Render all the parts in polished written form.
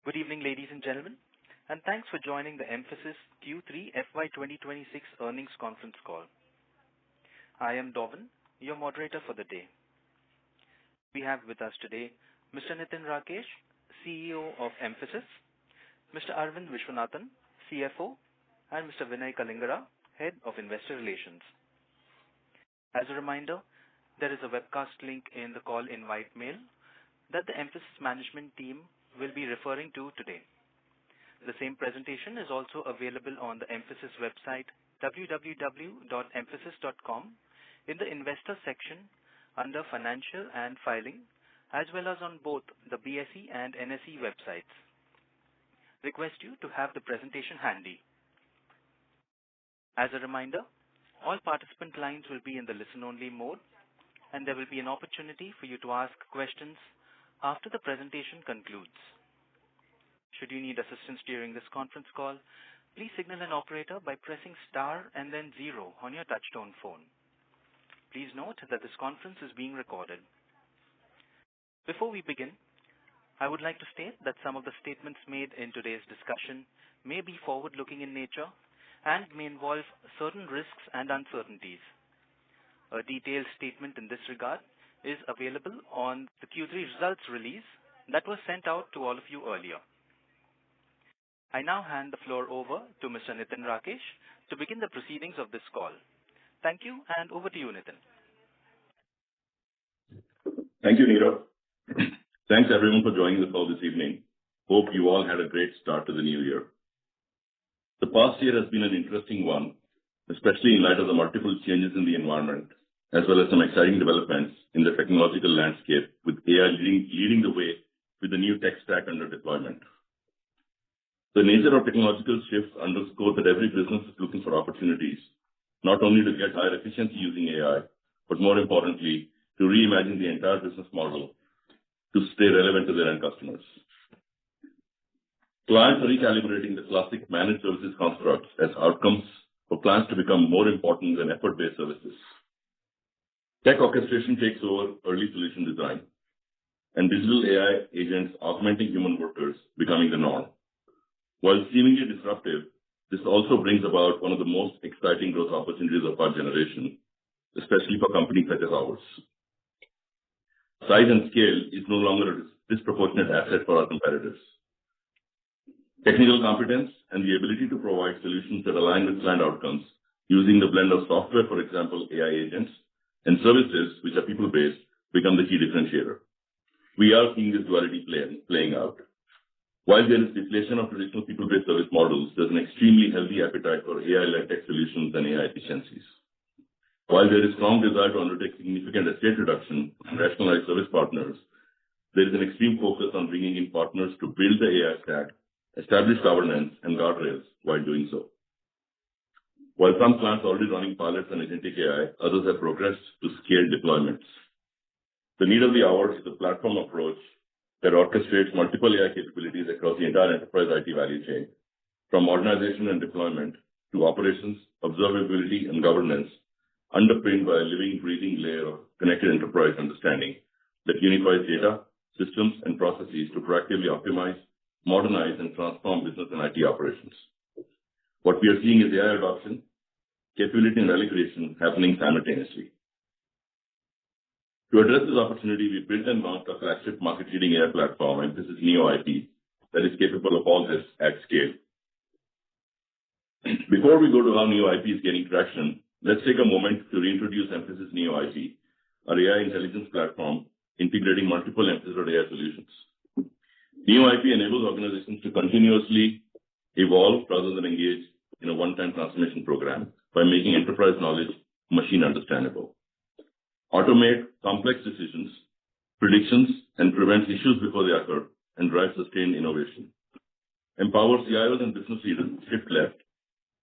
Good evening, ladies and gentlemen, and thanks for joining the Mphasis Q3 FY 2026 earnings conference call. I am Dovan, your moderator for the day. We have with us today Mr. Nitin Rakesh, CEO of Mphasis, Mr. Arvind Vishwanathan, CFO, and Mr. Vinay Kalingara, Head of Investor Relations. As a reminder, there is a webcast link in the call invite mail that the Mphasis management team will be referring to today. The same presentation is also available on the Mphasis website www.mphasis.com in the investor section under financial and filing, as well as on both the BSE and NSE websites. Request you to have the presentation handy. As a reminder, all participant lines will be in the listen-only mode, and there will be an opportunity for you to ask questions after the presentation concludes. Should you need assistance during this conference call, please signal an operator by pressing star and then 0 on your touchtone phone. Please note that this conference is being recorded. Before we begin, I would like to state that some of the statements made in today's discussion may be forward-looking in nature and may involve certain risks and uncertainties. A detailed statement in this regard is available on the Q3 results release that was sent out to all of you earlier. I now hand the floor over to Mr. Nitin Rakesh to begin the proceedings of this call. Thank you, and over to you, Nitin. Thank you, Neerav. Thanks everyone for joining the call this evening. Hope you all had a great start to the new year. The past year has been an interesting one, especially in light of the multiple changes in the environment, as well as some exciting developments in the technological landscape, with AI leading the way with the new tech stack under deployment. The nature of technological shifts underscore that every business is looking for opportunities, not only to get higher efficiency using AI, but more importantly, to reimagine the entire business model to stay relevant to their end customers. Clients are recalibrating the classic managed services constructs as outcomes for plans to become more important than effort-based services. Tech orchestration takes over early solution design, and digital AI agents augmenting human workers becoming the norm. While seemingly disruptive, this also brings about one of the most exciting growth opportunities of our generation, especially for companies such as ours. Size and scale is no longer a disproportionate asset for our competitors. Technical competence and the ability to provide solutions that align with client outcomes using the blend of software, for example, AI agents, and services, which are people-based, become the key differentiator. We are seeing this duality playing out. While there is deflation of traditional people-based service models, there's an extremely healthy appetite for AI-led tech solutions and AI efficiencies. While there is strong desire to undertake significant estate reduction and rationalize service partners, there is an extreme focus on bringing in partners to build the AI stack, establish governance and guardrails while doing so. While some clients are already running pilots on agentic AI, others have progressed to scale deployments. The need of the hour is a platform approach that orchestrates multiple AI capabilities across the entire enterprise IT value chain, from modernization and deployment to operations, observability, and governance, underpinned by a living, breathing layer of connected enterprise understanding that unifies data, systems, and processes to proactively optimize, modernize, and transform business and IT operations. What we are seeing is AI adoption, capability, and value creation happening simultaneously. To address this opportunity, we built and launched a flagship market-leading AI platform, Mphasis NeoIP, that is capable of all this at scale. Before we go to how NeoIP is gaining traction, let's take a moment to reintroduce Mphasis NeoIP, our AI intelligence platform integrating multiple Mphasis AI solutions. NeoIP enables organizations to continuously evolve rather than engage in a one-time transformation program by making enterprise knowledge machine understandable. Automate complex decisions, predictions, and prevents issues before they occur, and drive sustained innovation. Empower CIOs and business leaders to shift left,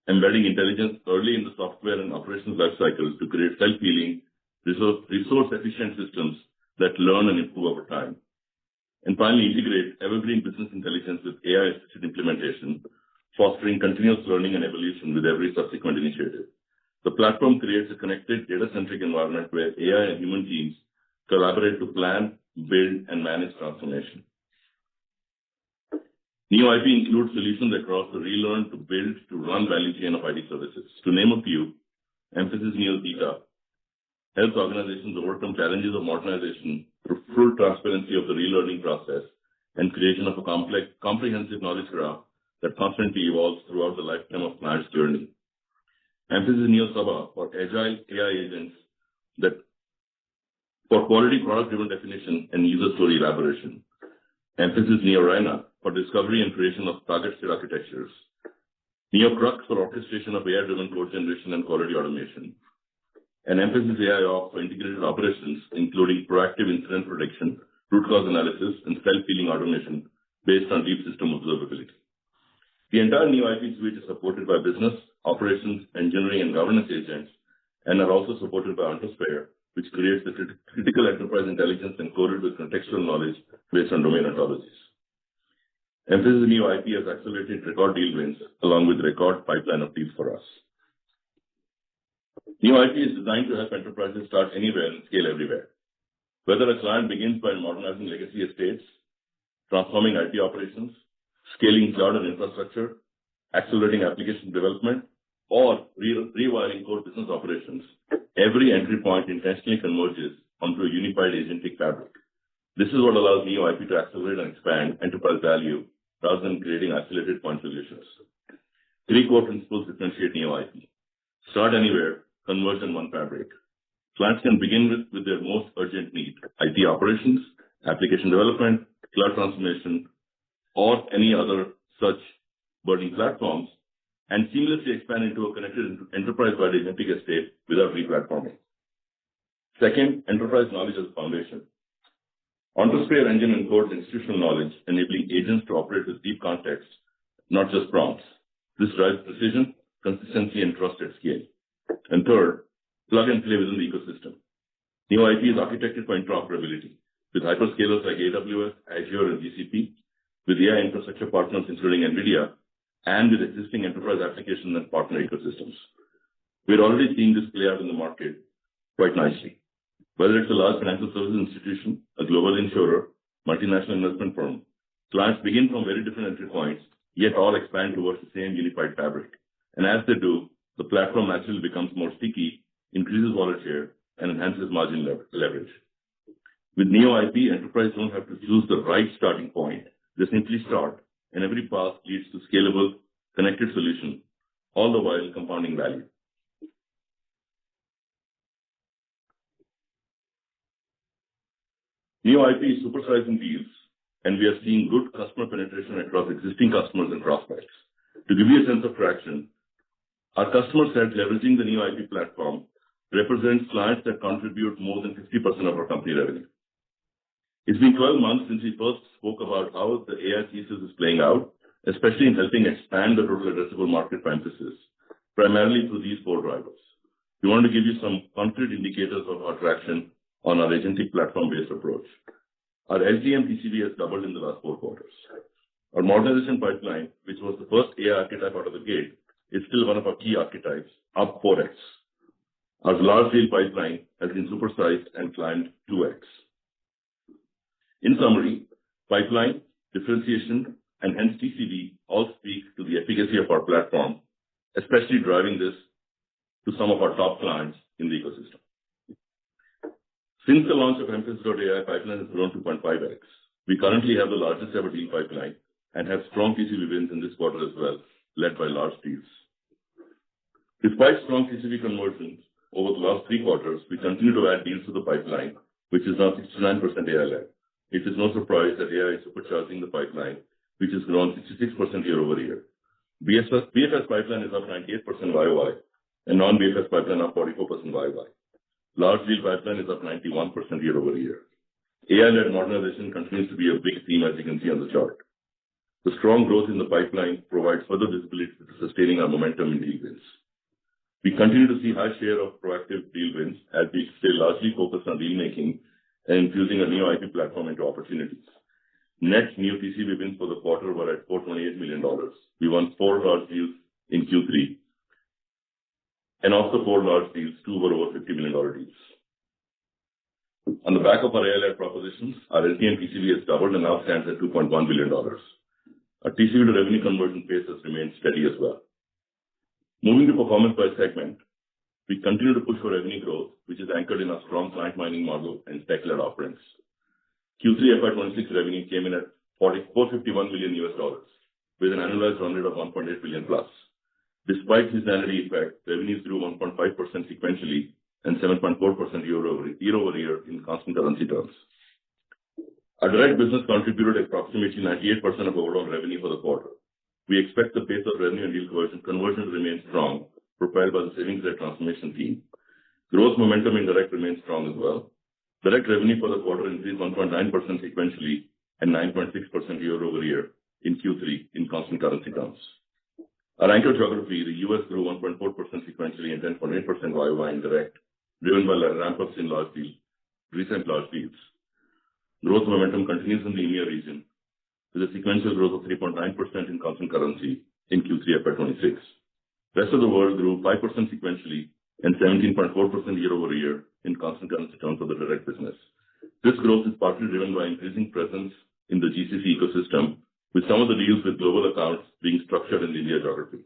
embedding intelligence early in the software and operations life cycles to create self-healing, resource-efficient systems that learn and improve over time. And finally, integrate evergreen business intelligence with AI-assisted implementation, fostering continuous learning and evolution with every subsequent initiative. The platform creates a connected, data-centric environment where AI and human teams collaborate to plan, build, and manage transformation. Neo IP includes solutions across the relearn to build to run value chain of IT services. To name a few, Mphasis Neo Theta helps organizations overcome challenges of modernization through full transparency of the relearning process and creation of a comprehensive knowledge graph that constantly evolves throughout the lifetime of client's journey. Mphasis Neo Sabha for agile AI agents that for quality product-driven definition and user story elaboration. Mphasis Neo Rhina for discovery and creation of target state architectures. Neo Crux for orchestration of AI-driven code generation and quality automation. And Mphasis AI Ops for integrated operations, including proactive incident prediction, root cause analysis, and self-healing automation based on deep system observability. The entire Neo IP suite is supported by business, operations, engineering, and governance agents, and are also supported by Ontosphere, which creates the critical enterprise intelligence encoded with contextual knowledge based on domain ontologies. Mphasis Neo IP has accelerated record deal wins along with record pipeline of deals for us. Neo IP is designed to help enterprises start anywhere and scale everywhere. Whether a client begins by modernizing legacy estates, transforming IT operations, scaling cloud and infrastructure, accelerating application development, or rewiring core business operations, every entry point intentionally converges onto a unified agentic fabric. This is what allows Neo IP to accelerate and expand enterprise value rather than creating isolated point solutions. Three core principles differentiate Neo IP. Start anywhere, converge in one fabric. Clients can begin with their most urgent need, IT operations, application development, cloud transformation, or any other such burning platforms, and seamlessly expand into a connected enterprise-wide agentic estate without replatforming. Second, enterprise knowledge as a foundation. Ontosphere engine encodes institutional knowledge, enabling agents to operate with deep context, not just prompts. This drives precision, consistency, and trust at scale. And third, plug and play within the ecosystem. Neo IP is architected for interoperability with hyperscalers like AWS, Azure, and GCP, with AI infrastructure partners including NVIDIA, and with existing enterprise applications and partner ecosystems. We're already seeing this play out in the market quite nicely. Whether it's a large financial services institution, a global insurer, multinational investment firm, clients begin from very different entry points, yet all expand towards the same unified fabric. And as they do, the platform naturally becomes more sticky, increases wallet share, and enhances margin leverage. With Neo IP, enterprise don't have to choose the right starting point. They simply start, and every path leads to scalable, connected solution, all the while compounding value. Neo IP is supersizing deals, and we are seeing good customer penetration across existing customers and prospects. To give you a sense of traction, our customer set leveraging the Neo IP platform represents clients that contribute more than 50% of our company revenue. It's been 12 months since we first spoke about how the AI thesis is playing out, especially in helping expand the total addressable market for Mphasis, primarily through these four drivers. We want to give you some concrete indicators of our traction on our agentic platform-based approach. Our LTM TCV has doubled in the last 4 quarters. Our modernization pipeline, which was the first AI archetype out of the gate, is still one of our key archetypes, up 4x. Our large deal pipeline has been supersized and climbed 2x. In summary, pipeline, differentiation, and hence TCV all speak to the efficacy of our platform, especially driving this to some of our top clients in the ecosystem. Since the launch of Mphasis.ai, pipeline has grown 2.5x. We currently have the largest ever deal pipeline and have strong TCV wins in this quarter as well, led by large deals. Despite strong TCV conversions over the last 3 quarters, we continue to add deals to the pipeline, which is now 69% AI-led. It is no surprise that AI is supercharging the pipeline, which has grown 66% year-over-year. BFS pipeline is up 98% YOY, and non-BFS pipeline up 44% YOY. Large deal pipeline is up 91% year-over-year. AI-led modernization continues to be a big theme, as you can see on the chart. The strong growth in the pipeline provides further visibility to sustaining our momentum in deal wins. We continue to see high share of proactive deal wins as we stay largely focused on deal making and infusing a Neo IP platform into opportunities. Net new TCV wins for the quarter were at $428 million. We won 4 large deals in Q3. And of the 4 large deals, 2 were over $50 million deals. On the back of our AI-led propositions, our LTM TCV has doubled and now stands at $2.1 billion. Our TCV to revenue conversion pace has remained steady as well. Moving to performance by segment, we continue to push for revenue growth, which is anchored in our strong client mining model and tech-led offerings. Q3 FY26 revenue came in at $451 million, with an annualized run rate of $1.8 billion plus. Despite seasonality effect, revenues grew 1.5% sequentially and 7.4% year-over-year in constant currency terms. Our direct business contributed approximately 98% of overall revenue for the quarter. We expect the pace of revenue and deal conversion to remain strong, propelled by the savings-led transformation team. Growth momentum in direct remains strong as well. Direct revenue for the quarter increased 1.9% sequentially and 9.6% year-over-year in Q3 in constant currency terms. Our anchor geography, the U.S., grew 1.4% sequentially and 10.8% YOY in direct, driven by ramp-ups in recent large deals. Growth momentum continues in the EMEA region, with a sequential growth of 3.9% in constant currency in Q3 FY26. Rest of the world grew 5% sequentially and 17.4% year-over-year in constant currency terms of the direct business. This growth is partly driven by increasing presence in the GCC ecosystem, with some of the deals with global accounts being structured in the India geography.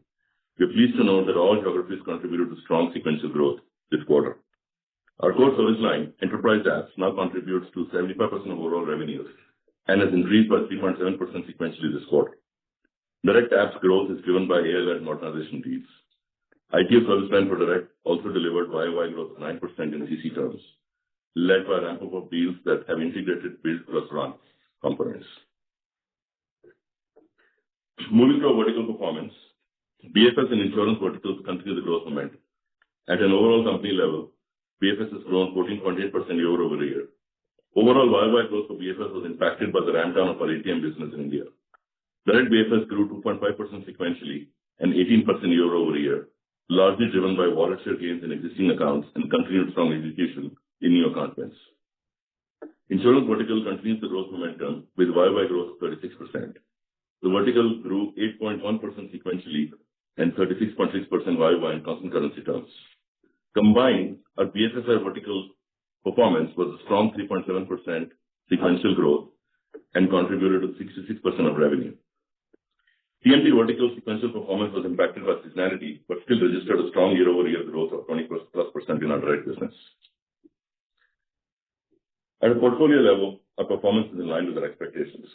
We are pleased to note that all geographies contributed to strong sequential growth this quarter. Our core service line, enterprise apps, now contributes to 75% of overall revenues and has increased by 3.7% sequentially this quarter. Direct apps growth is driven by AI-led modernization deals. ITO service line for direct also delivered YOY growth of 9% in CC terms, led by a ramp-up of deals that have integrated build plus run components. Moving to our vertical performance, BFS and Insurance verticals continue the growth momentum. At an overall company level, BFS has grown 14.8% year-over-year. Overall YOY growth for BFS was impacted by the ramp down of our ATM business in India. Direct BFS grew 2.5% sequentially and 18% year-over-year, largely driven by wallet share gains in existing accounts and continued strong execution in new account wins. Insurance vertical continues the growth momentum with YOY growth of 36%. The vertical grew 8.1% sequentially and 36.6% YOY in constant currency terms. Combined, our BFSI vertical performance was a strong 3.7% sequential growth and contributed to 66% of revenue. TMT vertical sequential performance was impacted by seasonality, but still registered a strong year-over-year growth of 20+% in our direct business. At a portfolio level, our performance is in line with our expectations.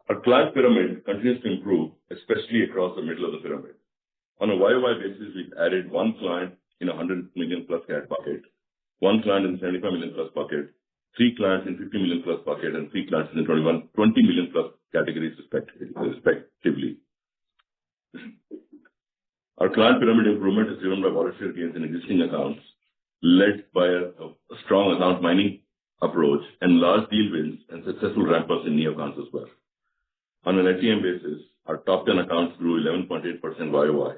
Our client pyramid continues to improve, especially across the middle of the pyramid. On a YOY basis, we've added one client in a $100 million plus CAD bucket, one client in the $75 million plus bucket, three clients in $50 million plus bucket, and three clients in the $20 million plus categories respectively. Our client pyramid improvement is driven by wallet share gains in existing accounts, led by a strong account mining approach and large deal wins and successful ramp-ups in new accounts as well. On an LTM basis, our top 10 accounts grew 11.8% YOY,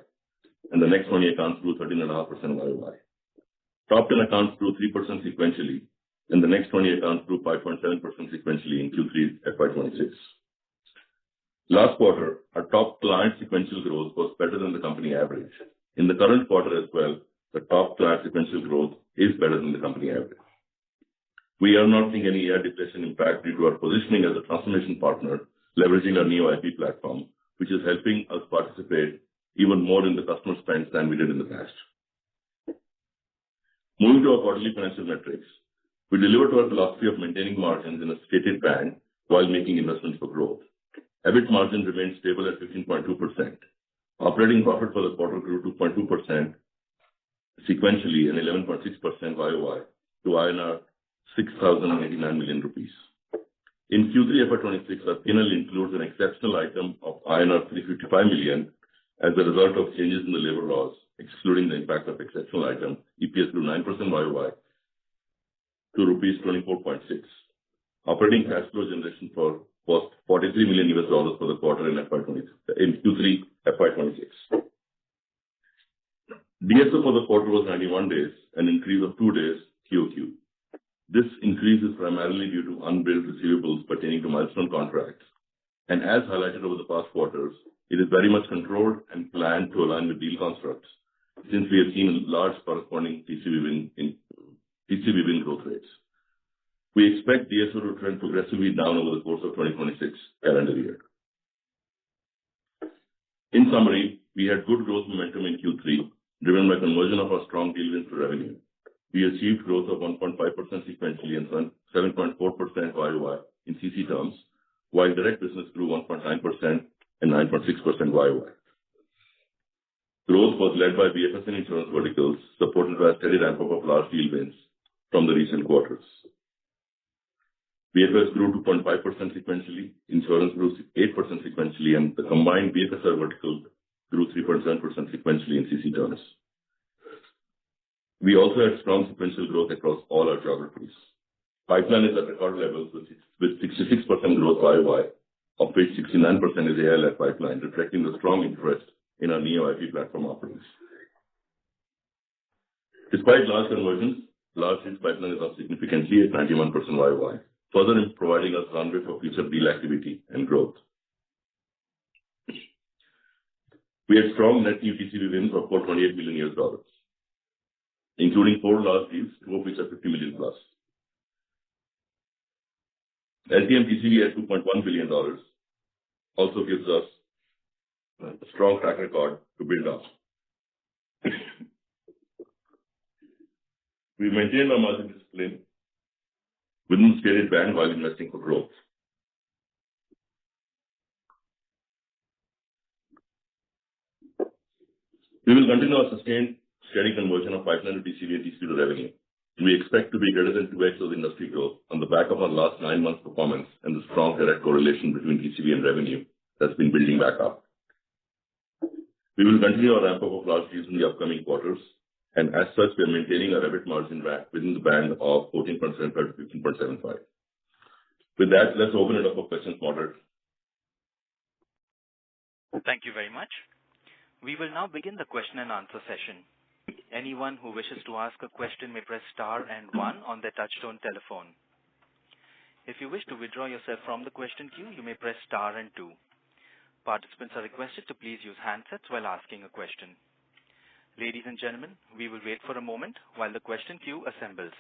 and the next 20 accounts grew 13.5% YOY. Top 10 accounts grew 3% sequentially, and the next 20 accounts grew 5.7% sequentially in Q3 FY26. Last quarter, our top client sequential growth was better than the company average. In the current quarter as well, the top client sequential growth is better than the company average. We are not seeing any AI deflation impact due to our positioning as a transformation partner, leveraging our new IP platform, which is helping us participate even more in the customer spends than we did in the past. Moving to our quarterly financial metrics, we delivered to our philosophy of maintaining margins in a stated band while making investments for growth. EBIT margin remained stable at 15.2%. Operating profit for the quarter grew 2.2% sequentially and 11.6% YOY to INR 6,089 million rupees. In Q3 FY26, our P&L includes an exceptional item of INR 355 million as a result of changes in the labor laws. Excluding the impact of exceptional item, EPS grew 9% YOY to rupees 24.6. Operating cash flow generation was $43 million for the quarter in Q3 FY26. DSO for the quarter was 91 days, an increase of 2 days QOQ. This increase is primarily due to unbilled receivables pertaining to milestone contracts. And as highlighted over the past quarters, it is very much controlled and planned to align with deal constructs, since we have seen large corresponding TCV win growth rates. We expect DSO to trend progressively down over the course of 2026 calendar year. we had good growth momentum in Q3, driven by conversion of our strong deal wins to revenue. We achieved growth of 1.5% sequentially and 7.4% YOY in CC terms, while direct business grew 1.9% and 9.6% YOY. Growth was led by BFS and Insurance verticals, supported by a steady ramp-up of large deal wins from the recent quarters. BFS grew 2.5% sequentially, Insurance grew 8% sequentially, and the combined BFSI vertical grew 3.7% sequentially in CC terms. We also had strong sequential growth across all our geographies. Pipeline is at record levels with 66% growth YOY, of which 69% is AI-led pipeline, reflecting the strong interest in our Neo-IP platform offerings. Despite large conversions, large deals pipeline is up significantly at 91% YOY, further providing us runway for future deal activity and growth. We had strong net new TCV wins of $428 million, including 4 large deals, 2 of which are $50 million plus. LTM TCV at $2.1 billion also gives us a strong track record to build on. We maintained our margin discipline within the stated band while investing for growth. We will continue our sustained steady conversion of pipeline to TCV and TCV to revenue. We expect to be greater than 2x of industry growth on the back of our last 9 months' performance and the strong direct correlation between TCV and revenue that's been building back up. We will continue our ramp-up of large deals in the upcoming quarters, and as such, we are maintaining our EBIT margin within the band of 14.75 to 15.75. With that, let's open it up for questions, moderator. Thank you very much. We will now begin the question and answer session. Anyone who wishes to ask a question may press star and 1 on their touchtone telephone. If you wish to withdraw yourself from the question queue, you may press star and 2. Participants are requested to please use handsets while asking a question. Ladies and gentlemen, we will wait for a moment while the question queue assembles.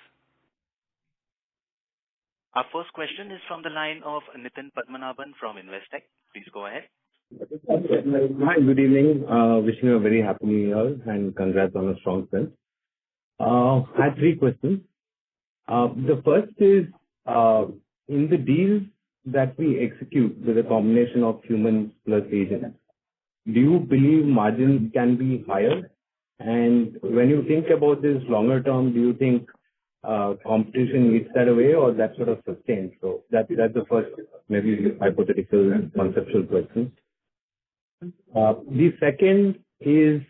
Our first question is from the line of Nitin Padmanabhan from Investec. Please go ahead. Hi, good evening. Wishing you a very happy new year and congrats on a strong start. I had 3 questions. The first is, in the deals that we execute with a combination of humans plus agents, do you believe margins can be higher? And when you think about this longer term, do you think competition eats that away or that sort of sustains? So that's the first maybe hypothetical and conceptual question. The second is,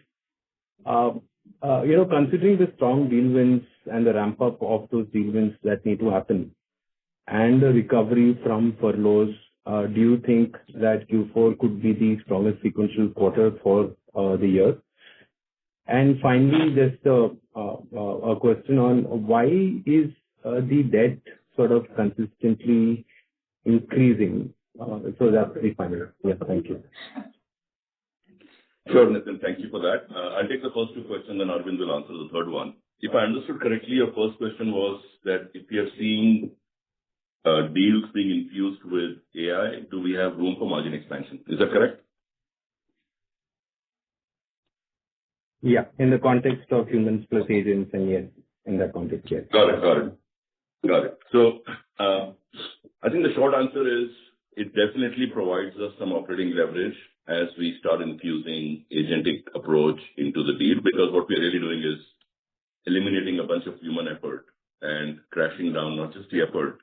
considering the strong deal wins and the ramp up of those deal wins that need to happen and the recovery from furloughs, do you think that Q4 could be the strongest sequential quarter for the year? And finally, just a question on why is the debt sort of consistently increasing? So that's the final. Yeah, thank you. Sure, Nitin. Thank you for that. I'll take the first 2 questions, then Arvind will answer the third one. If I understood correctly, your first question was that if we are seeing deals being infused with AI, do we have room for margin expansion? Is that correct? Yeah, in the context of humans plus agents, and yes, in that context, yes. Got it. So, I think the short answer is it definitely provides us some operating leverage as we start infusing agentic approach into the deal, because what we're really doing is eliminating a bunch of human effort and crashing down not just the effort,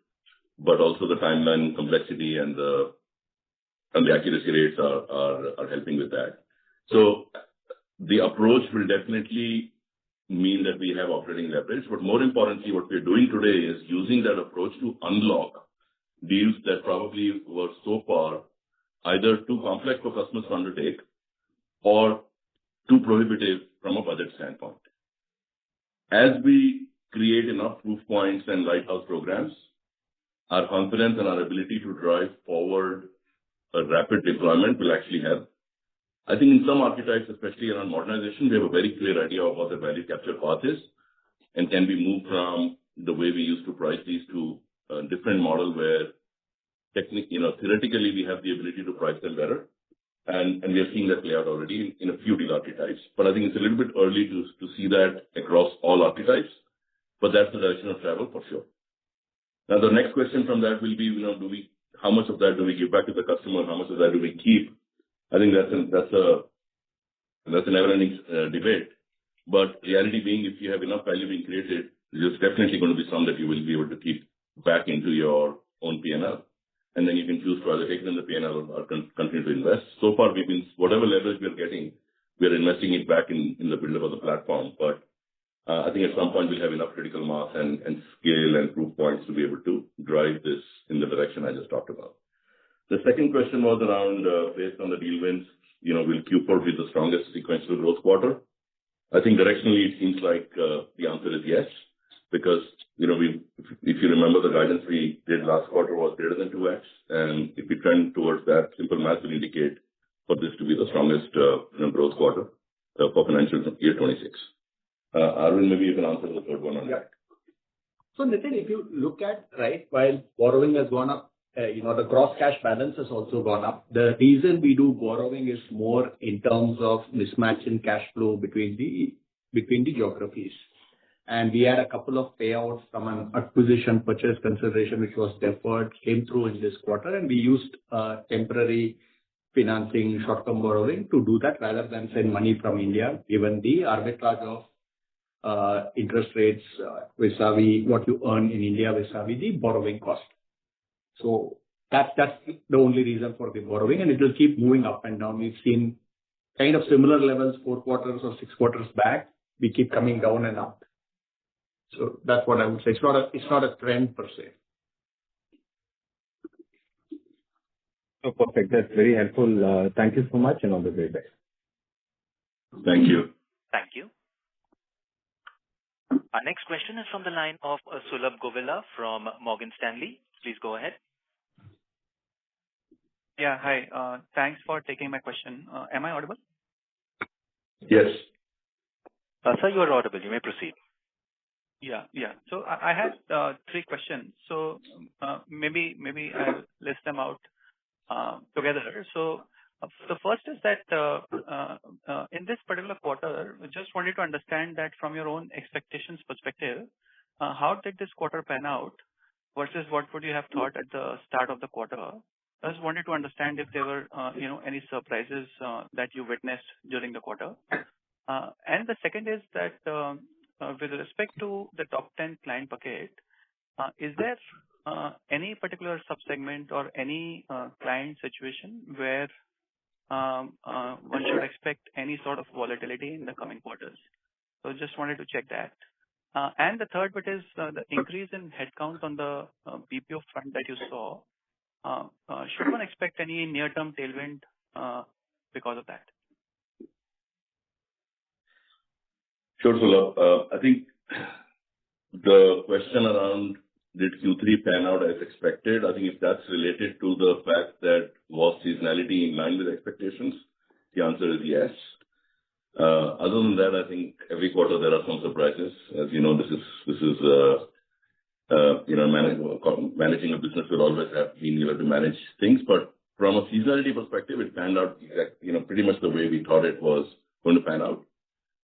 but also the timeline complexity and the accuracy rates are helping with that. So the approach will definitely mean that we have operating leverage, but more importantly, what we're doing today is using that approach to unlock deals that probably were so far either too complex for customers to undertake or too prohibitive from a budget standpoint. As we create enough proof points and lighthouse programs, our confidence and our ability to drive forward a rapid deployment will actually help. I think in some archetypes, especially around modernization, we have a very clear idea of what the value capture path is and can be moved from the way we used to price these to a different model where theoretically we have the ability to price them better. And we are seeing that play out already in a few deal archetypes. But I think it's a little bit early to see that across all archetypes, but that's the direction of travel for sure. Now, the next question from that will be, how much of that do we give back to the customer? How much of that do we keep? I think that's a never-ending debate. But reality being, if you have enough value being created, there's definitely going to be some that you will be able to keep back into your own P&L. And then you can choose to either take it in the P&L or continue to invest. So far, whatever leverage we are getting, we are investing it back in the build-up of the platform. But I think at some point we'll have enough critical mass and scale and proof points to be able to drive this in the direction I just talked about. The second question was around, based on the deal wins, will Q4 be the strongest sequential growth quarter? I think directionally it seems like the answer is yes, because if you remember the guidance we did last quarter was greater than 2x, and if we trend towards that, simple math will indicate for this to be the strongest growth quarter for financial year 26. Arvind, maybe you can answer the third one on that. So Nitin, if you look at, right, while borrowing has gone up, the gross cash balance has also gone up. The reason we do borrowing is more in terms of mismatch in cash flow between the geographies. And we had a couple of payouts from an acquisition purchase consideration, which was deferred, came through in this quarter, and we used temporary financing, short-term borrowing to do that rather than send money from India, given the arbitrage of interest rates vis-a-vis what you earn in India vis-a-vis the borrowing cost. So that's the only reason for the borrowing, and it will keep moving up and down. We've seen kind of similar levels 4 quarters or 6 quarters back. We keep coming down and up. So that's what I would say. It's not a trend per se. Oh, perfect. That's very helpful. Thank you so much, and all the very best. Thank you. Thank you. Our next question is from the line of Sulabh Govila from Morgan Stanley. Please go ahead. Yeah, hi. Thanks for taking my question. Am I audible? Yes. Sir, you are audible. You may proceed. Yeah. So I had 3 questions. So maybe I'll list them out together. So the first is that in this particular quarter, I just wanted to understand that from your own expectations perspective, how did this quarter pan out versus what would you have thought at the start of the quarter? I just wanted to understand if there were any surprises that you witnessed during the quarter. And the second is that with respect to the top 10 client bucket, is there any particular subsegment or any client situation where one should expect any sort of volatility in the coming quarters? So just wanted to check that. And the third bit is the increase in headcount on the BPO front that you saw. Should one expect any near-term tailwind because of that? Sure, Sulabh. I think the question around did Q3 pan out as expected, I think if that's related to the fact that was seasonality in line with expectations, the answer is yes. Other than that, I think every quarter there are some surprises. As you know, this is managing a business will always have been able to manage things, but from a seasonality perspective, it panned out pretty much the way we thought it was going to pan out.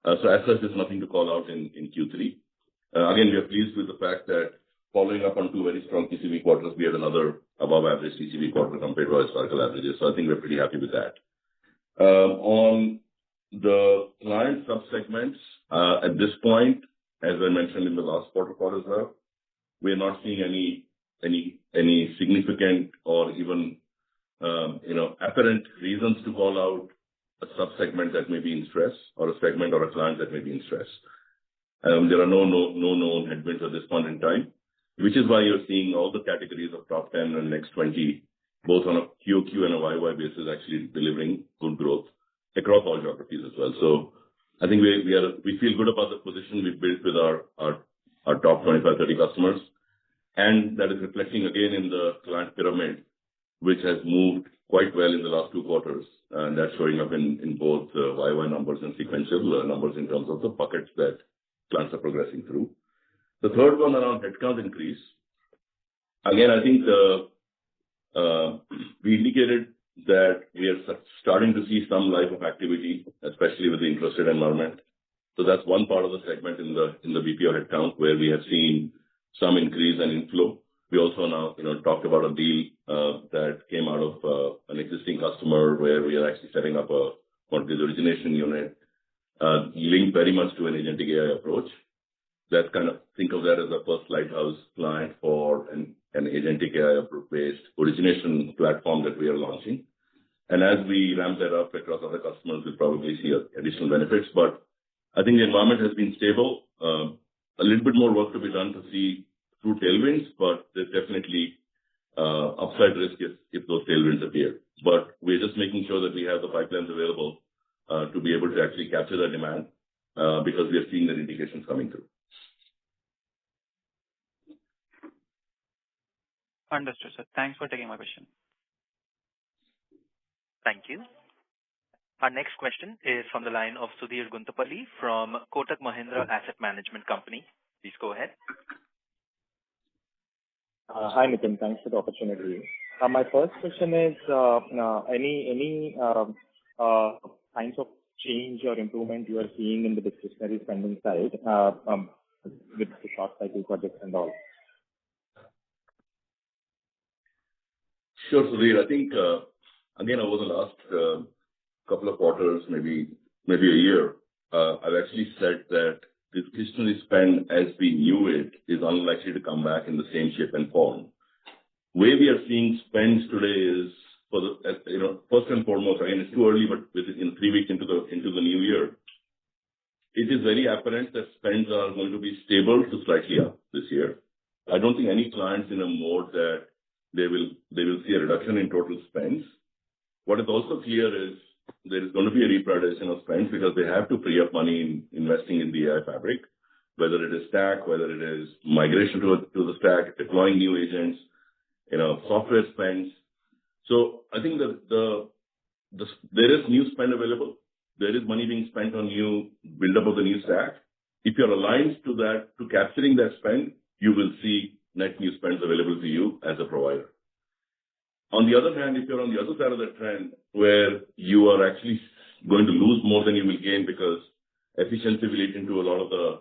So as such, there's nothing to call out in Q3. Again, we are pleased with the fact that following up on 2 very strong TCV quarters, we had another above average TCV quarter compared to our historical averages. So I think we're pretty happy with that. On the client subsegments, at this point, as I mentioned in the last quarter call as well, we are not seeing any significant or even apparent reasons to call out a subsegment that may be in stress or a segment or a client that may be in stress. There are no known headwinds at this point in time, which is why you're seeing all the categories of top 10 and next 20, both on a QOQ and a YY basis, actually delivering good growth across all geographies as well. So I think we feel good about the position we've built with our top 25, 30 customers, and that is reflecting again in the client pyramid, which has moved quite well in the last 2 quarters, and that's showing up in both YY numbers and sequential numbers in terms of the buckets that clients are progressing through. The third one around headcount increase. Again, I think we indicated that we are starting to see some life of activity, especially with the interest rate environment. So that's one part of the segment in the BPO headcount where we have seen some increase and inflow. We also now, talked about a deal that came out of an existing customer where we are actually setting up a mortgage origination unit linked very much to an agentic AI approach. That's kind of, think of that as a first lighthouse client for an agentic AI-based origination platform that we are launching. And as we ramp that up across other customers, we'll probably see additional benefits. But I think the environment has been stable. A little bit more work to be done to see through tailwinds, but there's definitely upside risk if those tailwinds appear. But we're just making sure that we have the pipelines available to be able to actually capture the demand because we are seeing the indications coming through. Understood, sir. Thanks for taking my question. Thank you. Our next question is from the line of Sudhir Guntupalli from Kotak Mahindra Asset Management Company. Please go ahead. Hi, Nitin. Thanks for the opportunity. My first question is, any signs of change or improvement you are seeing in the discretionary spending side with the short cycle projects and all? Sure, Sudhir. I think, again, over the last couple of quarters, maybe a year, I've actually said that discretionary spend as we knew it is unlikely to come back in the same shape and form. Way we are seeing spends today is for the, first and foremost, again, it's too early, but within 3 weeks into the new year, it is very apparent that spends are going to be stable to slightly up this year. I don't think any clients in a mode that they will see a reduction in total spends. What is also clear is there is going to be a reprioritization of spends because they have to free up money in investing in the AI fabric, whether it is stack, whether it is migration to the stack, deploying new agents, software spends. So I think that there is new spend available. There is money being spent on new build-up of the new stack. If you're aligned to that, to capturing that spend, you will see net new spends available to you as a provider. On the other hand, if you're on the other side of the trend where you are actually going to lose more than you will gain because efficiency will eat into a lot of the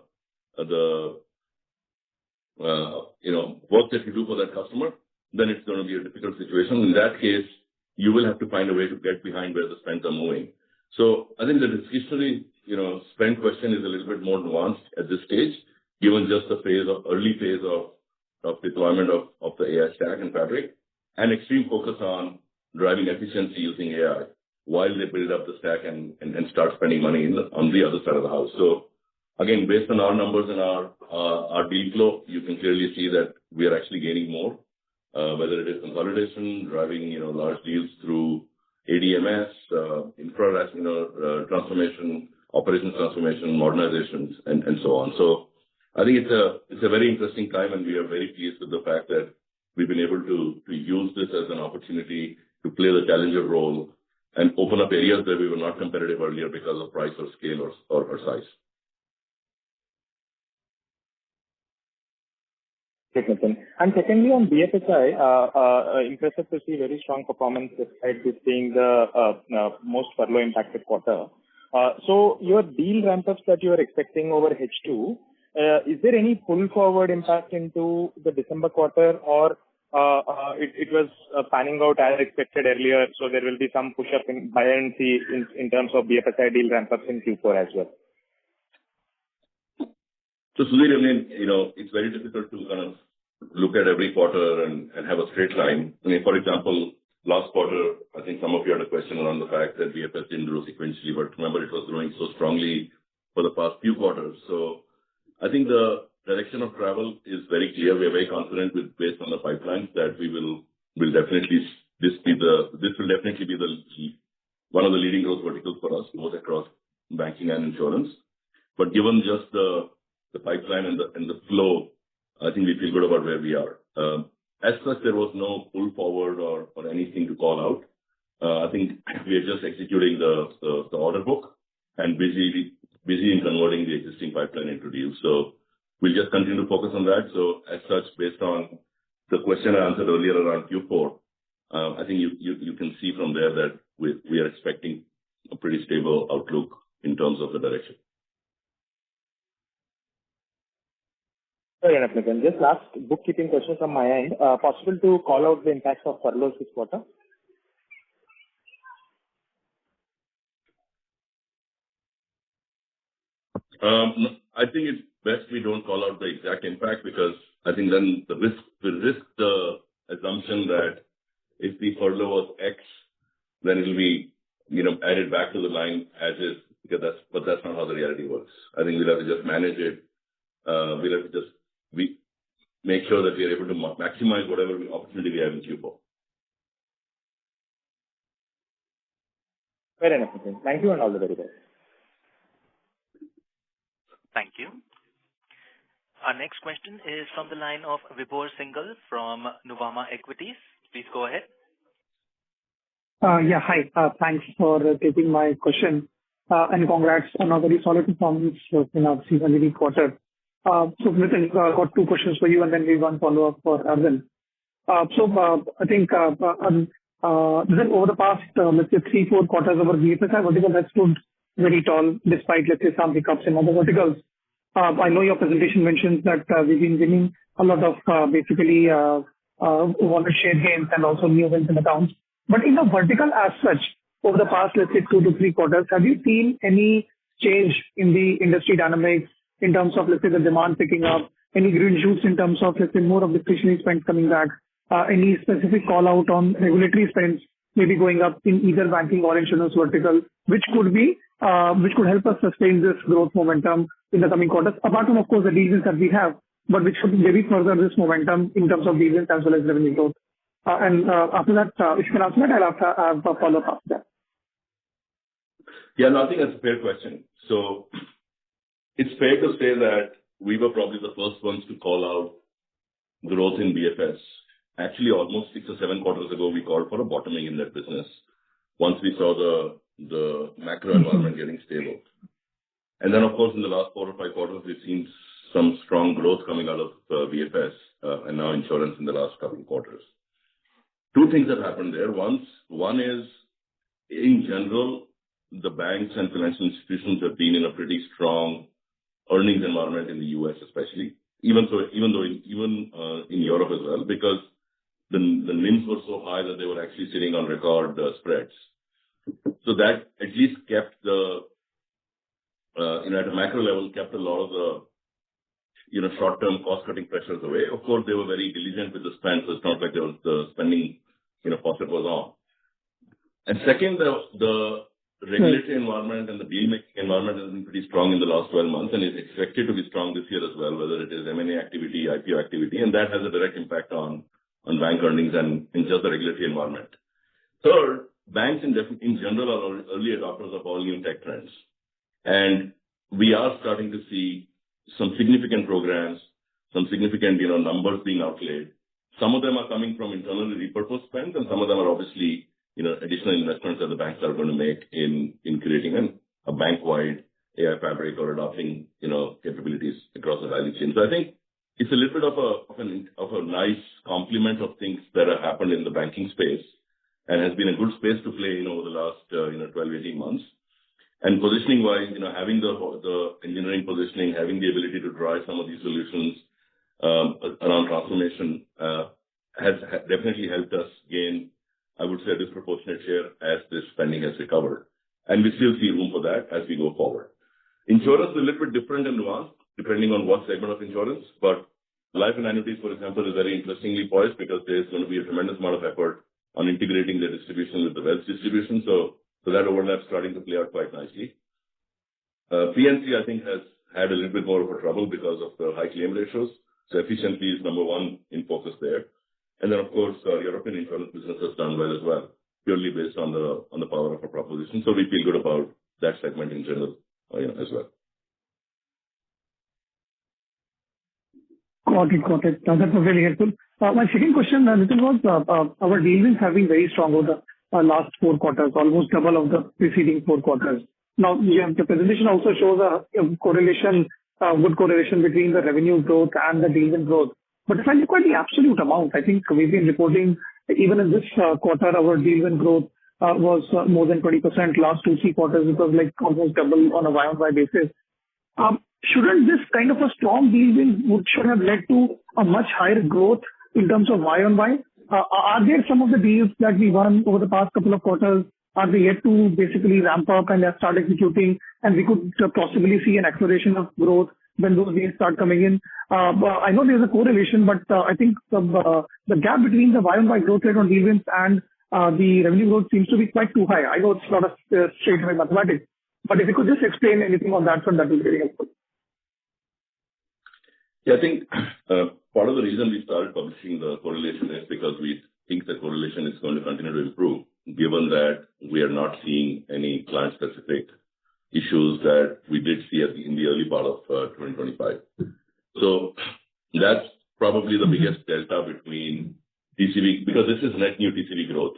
work that you do for that customer, then it's going to be a difficult situation. In that case, you will have to find a way to get behind where the spends are moving. So I think the discretionary, spend question is a little bit more nuanced at this stage, given just the early phase of deployment of the AI stack and fabric, and extreme focus on driving efficiency using AI while they build up the stack and start spending money on the other side of the house. So again, based on our numbers and our deal flow, you can clearly see that we are actually gaining more, whether it is consolidation, driving large deals through ADMS, infra transformation, operations transformation, modernizations, and so on. So I think it's a very interesting time, and we are very pleased with the fact that we've been able to use this as an opportunity to play the challenger role and open up areas where we were not competitive earlier because of price or scale or size. And secondly, on BFSI, impressive to see very strong performance despite this being the most furlough impacted quarter. So your deal ramp-ups that you are expecting over H2, is there any pull forward impact into the December quarter, or it was panning out as expected earlier, so there will be some push-up in buoyancy in terms of BFSI deal ramp-ups in Q4 as well? So Sudhir, it's very difficult to kind of look at every quarter and have a straight line. For example, last quarter, I think some of you had a question around the fact that BFS didn't grow sequentially, but remember it was growing so strongly for the past few quarters. So I think the direction of travel is very clear. We are very confident based on the pipelines that this will definitely be one of the leading growth verticals for us, both across banking and insurance. But given just the pipeline and the flow, I think we feel good about where we are. As such, there was no pull forward or anything to call out. I think we are just executing the order book and busy in converting the existing pipeline into deals. So we'll just continue to focus on that. So as such, based on the question I answered earlier around Q4, I think you can see from there that we are expecting a pretty stable outlook in terms of the direction. Fair enough, Nitin. Just last bookkeeping question from my end. Possible to call out the impacts of furloughs this quarter? I think it's best we don't call out the exact impact, because I think then the assumption that if the furlough was X, then it'll be, added back to the line as is, because that's not how the reality works. I think we'll have to just manage it. We'll have to just make sure that we are able to maximize whatever opportunity we have in Q4. Fair enough, Nitin. Thank you and all the very best. Thank you. Our next question is from the line of Vibhor Singhal from Nuvama Equities. Please go ahead. Yeah, hi. Thanks for taking my question. And congrats on a very solid performance in our seasonally quarter. So Nitin, got two questions for you, and then we one follow-up for Arvind. I think Nitin, over the past, let's say 3-4 quarters, our BFSI vertical has stood very tall despite, let's say, some hiccups in other verticals. I know your presentation mentions that we've been winning a lot of basically wallet share gains and also new wins in accounts. But in the vertical as such, over the past, let's say 2 to 3 quarters, have you seen any change in the industry dynamics in terms of, let's say, the demand picking up, any green shoots in terms of, let's say, more of discretionary spend coming back, any specific call out on regulatory spends maybe going up in either banking or insurance vertical, which could help us sustain this growth momentum in the coming quarters, apart from, of course, the deals that we have, but which should maybe further this momentum in terms of deals as well as revenue growth. And after that, if you can answer that, I'll have a follow-up after that. Yeah, no, I think that's a fair question. So it's fair to say that we were probably the first ones to call out growth in BFS. Actually, almost 6 or 7 quarters ago, we called for a bottoming in that business once we saw the macro environment getting stable. And then, of course, in the last 4 or 5 quarters, we've seen some strong growth coming out of BFS and now insurance in the last couple of quarters. 2 things have happened there. One is, in general, the banks and financial institutions have been in a pretty strong earnings environment in the US especially, even in Europe as well, because the NIMs were so high that they were actually sitting on record spreads. So that at least kept at a macro level, kept a lot of the, short-term cost-cutting pressures away. Of course, they were very diligent with the spend, so it's not like the spending, faucet was on. And second, the regulatory environment and the deal-making environment has been pretty strong in the last 12 months and is expected to be strong this year as well, whether it is M&A activity, IPO activity, and that has a direct impact on bank earnings and in just the regulatory environment. Third, banks in general are early adopters of all new tech trends. And we are starting to see some significant programs, some significant, numbers being outlaid. Some of them are coming from internally repurposed spend, and some of them are obviously, additional investments that the banks are going to make in creating a bank-wide AI fabric or adopting, capabilities across the value chain. So I think it's a little bit of a nice complement of things that have happened in the banking space and has been a good space to play in over the last, 12, 18 months. And positioning-wise, having the engineering positioning, having the ability to drive some of these solutions around transformation has definitely helped us gain, I would say, a disproportionate share as this spending has recovered. And we still see room for that as we go forward. Insurance is a little bit different and nuanced, depending on what segment of insurance. But life and annuities, for example, is very interestingly poised because there's going to be a tremendous amount of effort on integrating the distribution with the wealth distribution. So that overlap is starting to play out quite nicely. P&C, I think, has had a little bit more of a trouble because of the high claim ratios. So efficiency is number one in focus there. And then, of course, European insurance business has done well as well, purely based on the power of a proposition. So we feel good about that segment in general, as well. Got it. That was really helpful. My second question, Nitin, was our deals have been very strong over the last 4 quarters, almost double of the preceding 4 quarters. Now, the presentation also shows a good correlation between the revenue growth and the deal growth. But if I look at the absolute amount, I think we've been reporting even in this quarter, our deal win growth was more than 20%. Last 2-3 quarters, it was like almost double on a Y-on-Y basis. Shouldn't this kind of a strong deal win should have led to a much higher growth in terms of Y-on-Y? Are there some of the deals that we won over the past couple of quarters, are they yet to basically ramp up and start executing, and we could possibly see an acceleration of growth when those deals start coming in? I know there's a correlation, but I think the gap between the Y-on-Y growth rate on deal wins and the revenue growth seems to be quite too high. I know it's not a straight away mathematics, but if you could just explain anything on that front, that would be very helpful. Yeah, I think part of the reason we started publishing the correlation is because we think the correlation is going to continue to improve, given that we are not seeing any client-specific issues that we did see in the early part of 2025. So that's probably the biggest delta between TCV, because this is net new TCV growth.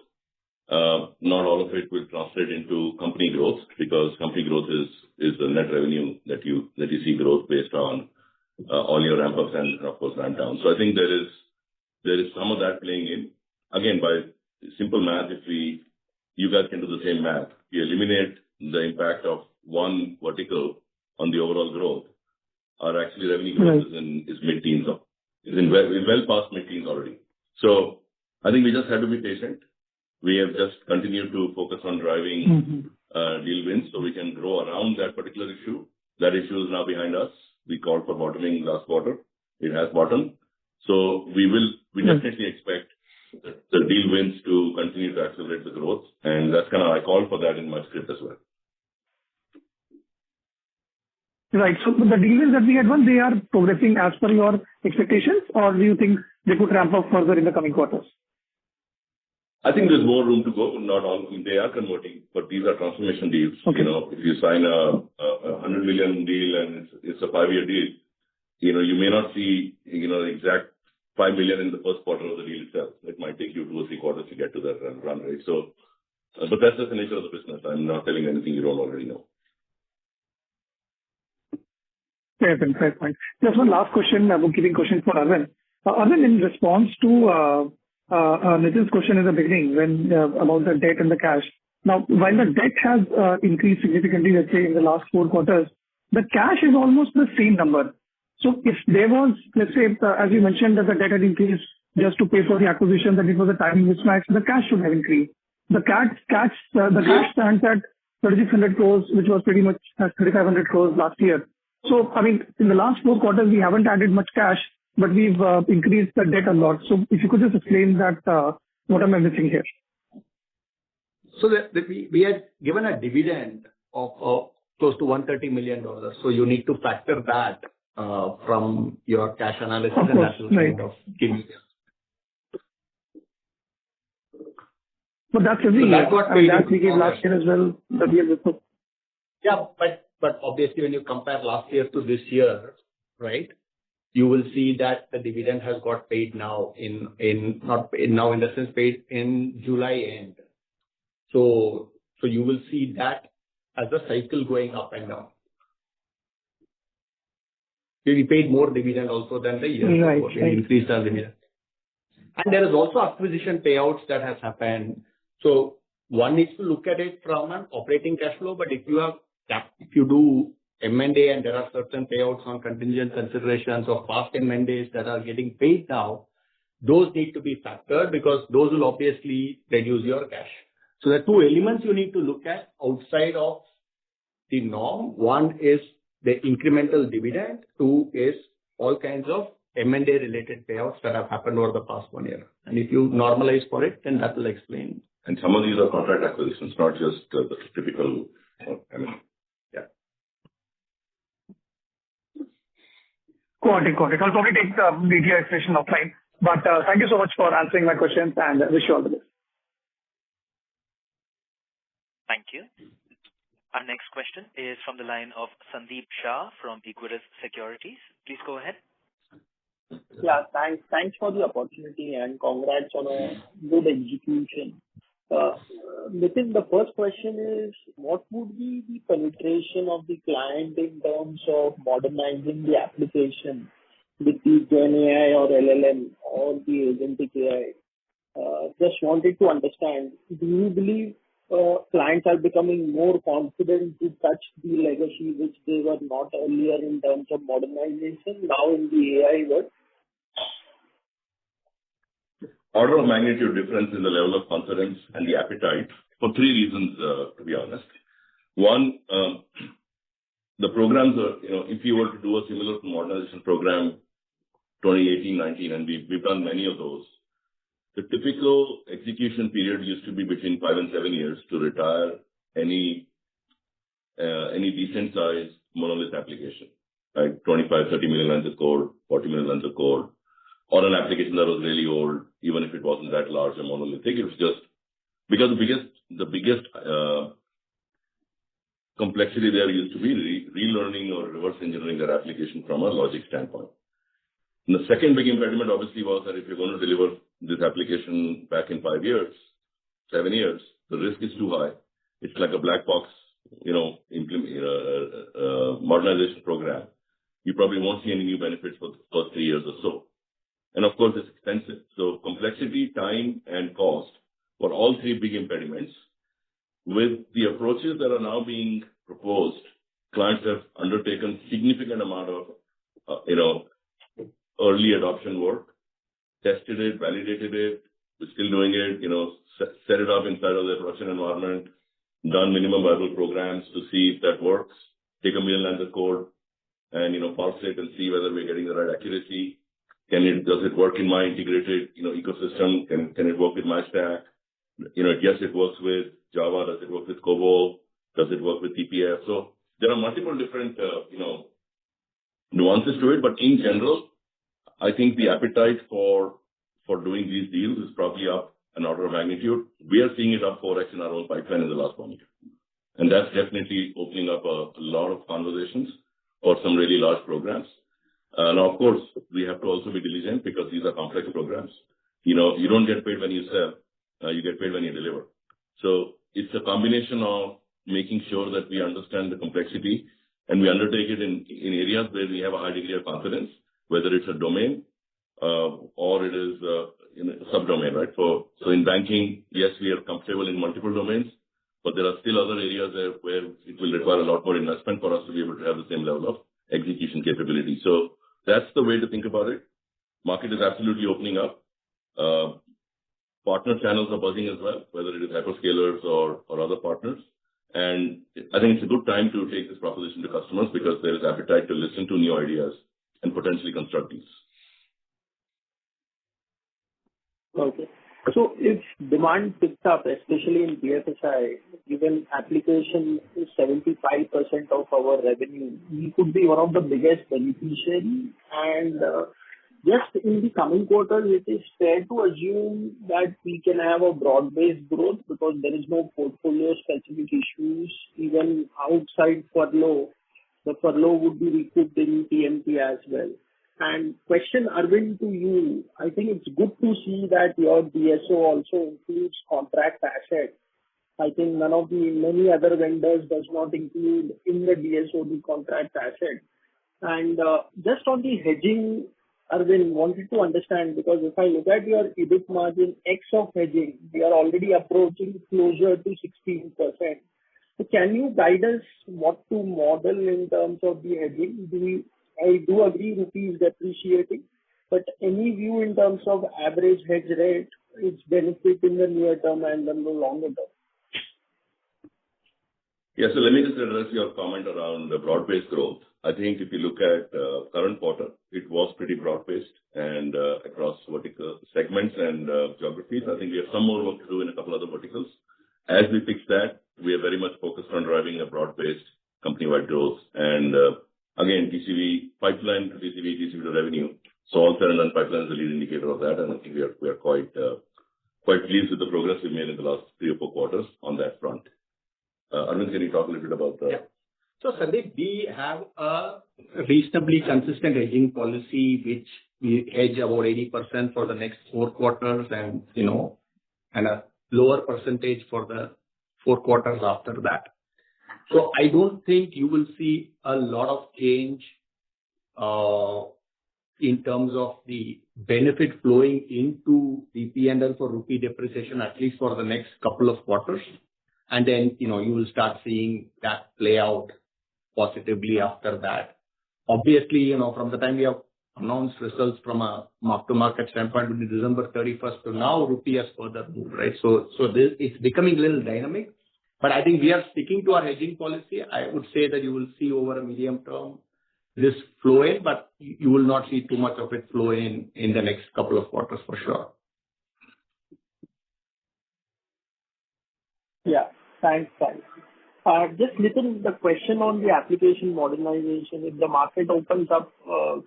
Not all of it will translate into company growth, because company growth is the net revenue that you see growth based on all your ramp-ups and, of course, ramp-downs. So I think there is some of that playing in. Again, by simple math, if you guys can do the same math, you eliminate the impact of one vertical on the overall growth, our actually revenue growth is mid-teens. Is well past mid-teens already. So I think we just have to be patient. We have just continued to focus on driving deal wins so we can grow around that particular issue. That issue is now behind us. We called for bottoming last quarter. It has bottomed. So we definitely expect the deal wins to continue to accelerate the growth. And that's I called for that in my script as well. Right. So the deal wins that we had won, they are progressing as per your expectations, or do you think they could ramp up further in the coming quarters? I think there's more room to go. Not all, they are converting, but these are transformation deals. Okay. If you sign a $100 million deal and it's a 5-year deal, you may not see, the exact $5 million in the first quarter of the deal itself. It might take you 2 or 3 quarters to get to that run rate. So, but that's just the nature of the business. I'm not telling you anything you don't already know. Fair point. Just one last question, a bookkeeping question for Arvind. Arvind, in response to Nitin's question in the beginning about the debt and the cash. Now, while the debt has increased significantly, let's say in the last 4 quarters, the cash is almost the same number. So if there was, let's say, as you mentioned, that the debt had increased just to pay for the acquisition, that it was a timing mismatch, the cash should have increased. The cash stands at 3,600 crores, which was pretty much 3,500 crores last year. So, I mean, in the last 4 quarters, we haven't added much cash, but we've increased the debt a lot. So if you could just explain that, what am I missing here? So we had given a dividend of close to $130 million. So you need to factor that from your cash analysis. Of course, and that will kind of give you. But that's every year. That we gave last year as well, the year before. Yeah, but obviously when you compare last year to this year, right, you will see that the dividend has got paid now not paid now in the sense paid in July end. So you will see that as a cycle going up and down. We paid more dividend also than the year before. We increased our dividend. And there is also acquisition payouts that has happened. So one needs to look at it from an operating cash flow, but if you do M&A and there are certain payouts on contingent considerations or past M&As that are getting paid now, those need to be factored because those will obviously reduce your cash. So the 2 elements you need to look at outside of the norm. One is the incremental dividend. 2 is all kinds of M&A related payouts that have happened over the past 1 year. And if you normalize for it, then that will explain. And some of these are contract acquisitions, not just the typical M&A. Got it. I'll probably take the detailed explanation offline. But thank you so much for answering my questions and wish you all the best. Thank you. Our next question is from the line of Sandeep Shah from Equirus Securities. Please go ahead. Yeah, thanks for the opportunity and congrats on a good execution. Nitin, the first question is, what would be the penetration of the client in terms of modernizing the application with the Gen AI or LLM or the agentic AI? Just wanted to understand, do you believe clients are becoming more confident to touch the legacy which they were not earlier in terms of modernization now in the AI world? Order of magnitude difference in the level of confidence and the appetite for three reasons, to be honest. One, the programs are, if you were to do a similar modernization program 2018-19, and we've done many of those, the typical execution period used to be between 5 and 7 years to retire any decent sized monolith application, right? 25, 30 million lines of code, 40 million lines of code, or an application that was really old, even if it wasn't that large a monolithic. It was just because the biggest complexity there used to be relearning or reverse engineering their application from a logic standpoint. And the second big impediment obviously was that if you're going to deliver this application back in 5 years, 7 years, the risk is too high. It's like a black box, modernization program. You probably won't see any new benefits for the first 3 years or so. And of course, it's expensive. So complexity, time, and cost were all three big impediments. With the approaches that are now being proposed, clients have undertaken significant amount of, early adoption work, tested it, validated it, we're still doing it, set it up inside of their production environment, done minimum viable programs to see if that works, take 1 million lines of code and, parse it and see whether we're getting the right accuracy. Does it work in my integrated, ecosystem? Can it work with my stack? Yes, it works with Java. Does it work with COBOL? Does it work with TPF? So there are multiple different, nuances to it, but in general, I think the appetite for doing these deals is probably up an order of magnitude. We are seeing it up 4x in our own pipeline in the last 1 year. And that's definitely opening up a lot of conversations for some really large programs. Now, of course, we have to also be diligent because these are complex programs. You don't get paid when you sell, you get paid when you deliver. So it's a combination of making sure that we understand the complexity and we undertake it in areas where we have a high degree of confidence, whether it's a domain or it is in a subdomain, right? So in banking, yes, we are comfortable in multiple domains, but there are still other areas where it will require a lot more investment for us to be able to have the same level of execution capability. So that's the way to think about it. Market is absolutely opening up. Partner channels are buzzing as well, whether it is hyperscalers or other partners. And I think it's a good time to take this proposition to customers because there is appetite to listen to new ideas and potentially construct these. Okay. So if demand picks up, especially in BFSI, given application is 75% of our revenue, we could be one of the biggest beneficiaries. And just in the coming quarters, it is fair to assume that we can have a broad-based growth because there is no portfolio-specific issues, even outside furlough. The furlough would be recouped in TMT as well. And question, Arvind, to you, I think it's good to see that your DSO also includes contract assets. I think none of the many other vendors does not include in the DSO the contract asset. And just on the hedging, Arvind, wanted to understand, because if I look at your EBIT margin X of hedging, we are already approaching closer to 16%. So can you guide us what to model in terms of the hedging? I do agree rupee is depreciating, but any view in terms of average hedge rate, its benefit in the near term and then the longer term? Yeah, so let me just address your comment around the broad-based growth. I think if you look at current quarter, it was pretty broad-based and across vertical segments and geographies. I think we have some more work to do in a couple other verticals. As we fix that, we are very much focused on driving a broad-based company-wide growth. And again, TCV pipeline to TCV to revenue. So all said and done, pipeline is the lead indicator of that. And I think we are quite pleased with the progress we've made in the last 3 or 4 quarters on that front. Arvind, can you talk a little bit about that? Yeah. So Sandeep, we have a reasonably consistent hedging policy, which we hedge about 80% for the next 4 quarters and, and a lower percentage for the 4 quarters after that. So I don't think you will see a lot of change in terms of the benefit flowing into the P&L for rupee depreciation, at least for the next couple of quarters. And then, you will start seeing that play out positively after that. Obviously, from the time we have announced results from a mark-to-market standpoint with December 31st to now, rupee has further moved, right? So it's becoming a little dynamic. But I think we are sticking to our hedging policy. I would say that you will see over a medium term this flow in, but you will not see too much of it flow in the next couple of quarters for sure. Yeah. Thanks. Just Nitin, the question on the application modernization. If the market opens up,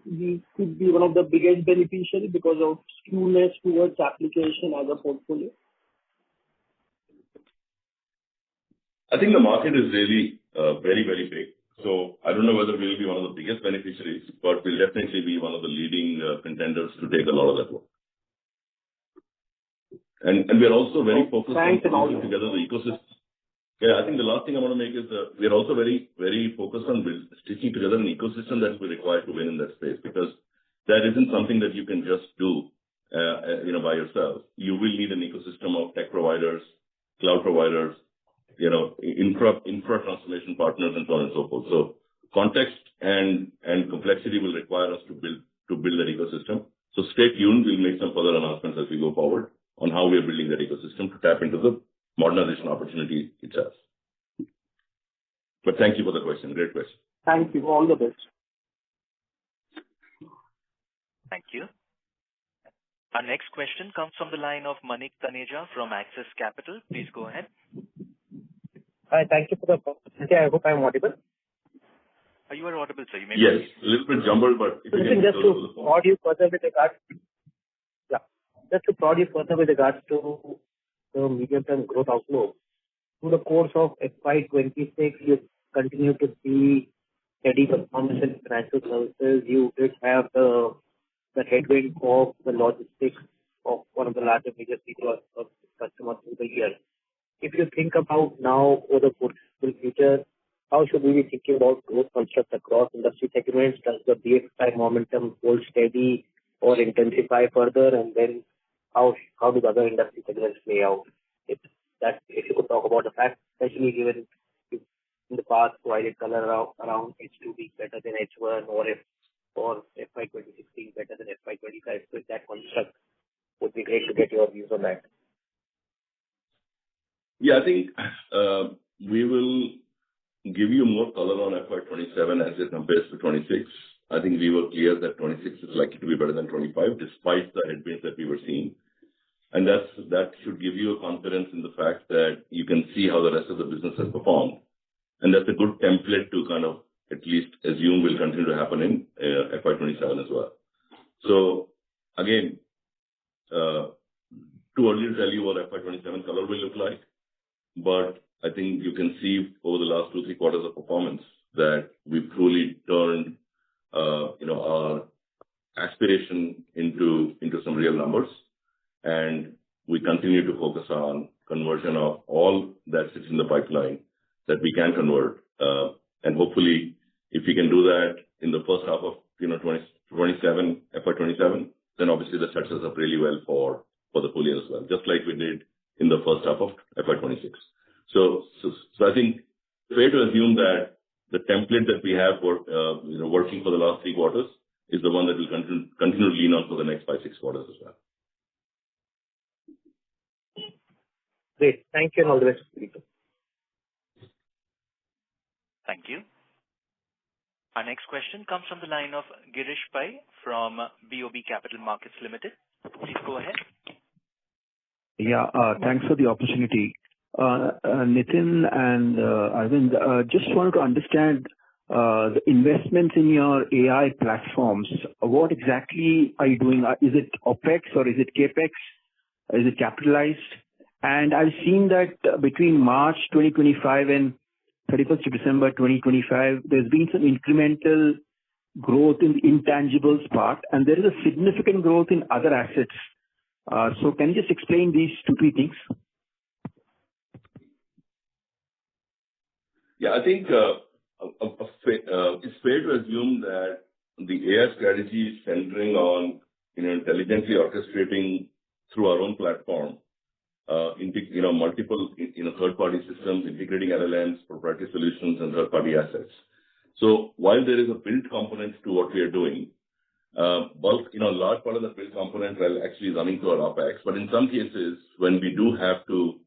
we could be one of the biggest beneficiaries because of skewness towards application as a portfolio. I think the market is really very, very big. So I don't know whether we'll be one of the biggest beneficiaries, but we'll definitely be one of the leading contenders to take a lot of that work. And we're also very focused on putting together the ecosystem. Yeah, I think the last thing I want to make is we're also very, very focused on stitching together an ecosystem that will be required to win in that space, because that isn't something that you can just do, by yourself. You will need an ecosystem of tech providers, cloud providers, infra transformation partners, and so on and so forth. So context and complexity will require us to build that ecosystem. So stay tuned. We'll make some further announcements as we go forward on how we are building that ecosystem to tap into the modernization opportunity itself. But thank you for the question. Great question. Thank you. All the best. Thank you. Our next question comes from the line of Manik Taneja from Axis Capital. Please go ahead. Hi, thank you for the opportunity. I hope I'm audible. You are audible, sir. You may Yes, a little bit jumbled, but if you can just to prod you further with regards to the medium-term growth outlook. Through the course of FY26, you continue to see steady performance in financial services. You did have the headwind of the logistics of one of the larger major customers through the year. If you think about now or the foreseeable future, how should we be thinking about growth construct across industry segments? Does the BFSI momentum hold steady or intensify further? And then how do the other industry segments play out? If you could talk about the fact, especially given in the past provided color around H2 being better than H1 or FY26 being better than FY25. So if that construct would be great to get your views on that. Yeah, I think we will give you more color on FY27 as it compares to 26. I think we were clear that 26 is likely to be better than 25, despite the headwinds that we were seeing. And that should give you a confidence in the fact that you can see how the rest of the business has performed. And that's a good template to kind of at least assume will continue to happen in FY27 as well. So again, too early to tell you what FY27 color will look like, but I think you can see over the last 2-3 quarters of performance that we've truly turned, our aspiration into some real numbers. And we continue to focus on conversion of all that sits in the pipeline that we can convert. And hopefully, if we can do that in the first half of 27, FY27, then obviously that sets us up really well for the full year as well, just like we did in the first half of FY26. So I think fair to assume that the template that we have for working for the last 3 quarters is the one that will continue to lean on for the next 5-6 quarters as well. Great. Thank you and all the best. Thank you. Our next question comes from the line of Girish Pai from BOB Capital Markets Limited. Please go ahead. Yeah, thanks for the opportunity. Nitin and Arvind, just wanted to understand the investments in your AI platforms. What exactly are you doing? Is it OPEX or is it CAPEX? Is it capitalized? And I've seen that between March 2025 and 31st of December 2025, there's been some incremental growth in the intangibles part, and there is a significant growth in other assets. So can you just explain these 2-3 things? Yeah, I think it's fair to assume that the AI strategy is centering on, intelligently orchestrating through our own platform, multiple, third-party systems, integrating LLMs, proprietary solutions, and third-party assets. So while there is a build component to what we are doing, large part of the build component will actually running through our OpEx. But in some cases, when we do have to,